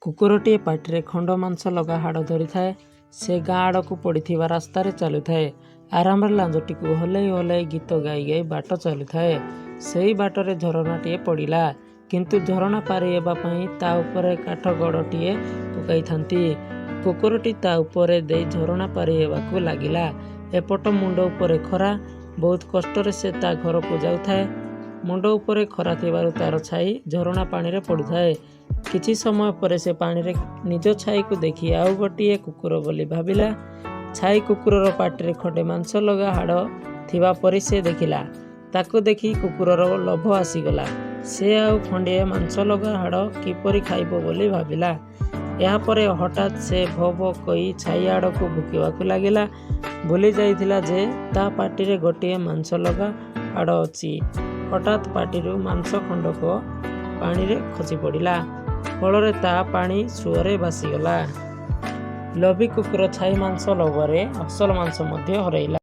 କୁକୁରଟିଏ ପାଟିରେ ଖଣ୍ଡ ମାଂସ ଲଗା ହାଡ଼ ଧରିଥାଏ। ସେ ଗାଁ ଆଡ଼କୁ ପଡ଼ିଥିବା ରାସ୍ତାରେ ଚାଲୁଥାଏ। ଆରାମରେ ଲାଞ୍ଜଟିକୁ ହଲେଇ ହଲେଇ ଗୀତ ଗାଇ ଗାଇ ବାଟ ଚାଲୁଥାଏ। ସେଇ ବାଟରେ ଝରଣାଟିଏ ପଡ଼ିଲା। କିନ୍ତୁ ଝରଣା ପାରି ହେବା ପାଇଁ ତା ଉପରେ କାଠ ଗଡ଼ଟିଏ ପକାଇଥାନ୍ତି। କୁକୁରଟି ତା ଉପରେ ଦେଇ ଝରଣା ପାରି ହେବାକୁ ଲାଗିଲା। ଏପଟ ମୁଣ୍ଡ ଉପରେ ଖରା। ବହୁତ କଷ୍ଟରେ ସେ ତା ଘରକୁ ଯାଉଥାଏ। ମୁଣ୍ଡ ଉପରେ ଖରା ଥିବାରୁ ତାର ଛାଇ ଝରଣା ପାଣିରେ ପଡ଼ୁଥାଏ। କିଛି ସମୟ ପରେ ସେ ପାଣିରେ ନିଜ ଛାଇକୁ ଦେଖି ଆଉ ଗୋଟିଏ କୁକୁର ବୋଲି ଭାବିଲା। ଛାଇ କୁକୁରର ପାଟିରେ ଖଣ୍ଡେ ମାଂସ ଲଗା ହାଡ଼ ଥିବା ପରି ସେ ଦେଖିଲା। ତାକୁ ଦେଖି କୁକୁରର ଲୋଭ ଆସିଗଲା। ସେ ଆଉ ଖଣ୍ଡିଏ ମାଂସ ଲଗା ହାଡ଼ କିପରି ଖାଇବ ବୋଲି ଭାବିଲା। ଏହାପରେ ହଠାତ୍ ସେ ଭୋ ଭୋ କହି ଛାଇ ଆଡ଼କୁ ଭୁକିବାକୁ ଲାଗିଲା। ଭୁଲି ଯାଇଥିଲା ଯେ ତା ପାଟିରେ ଗୋଟିଏ ମାଂସ ଲଗା ହାଡ଼ ଅଛି। ହଠାତ୍ ପାଟିରୁ ମାଂସ ଖଣ୍ଡକ ପାଣିରେ ଖସି ପଡ଼ିଲା। ଫଳରେ ତା ପାଣି ସୁଅରେ ଭାସିଗଲା। ଲୋଭୀ କୁକୁର ଛାଇ ମାଂସ ଲୋଭରେ ଅସଲ ମାଂସ ମଧ୍ୟ ହରେଇଲା।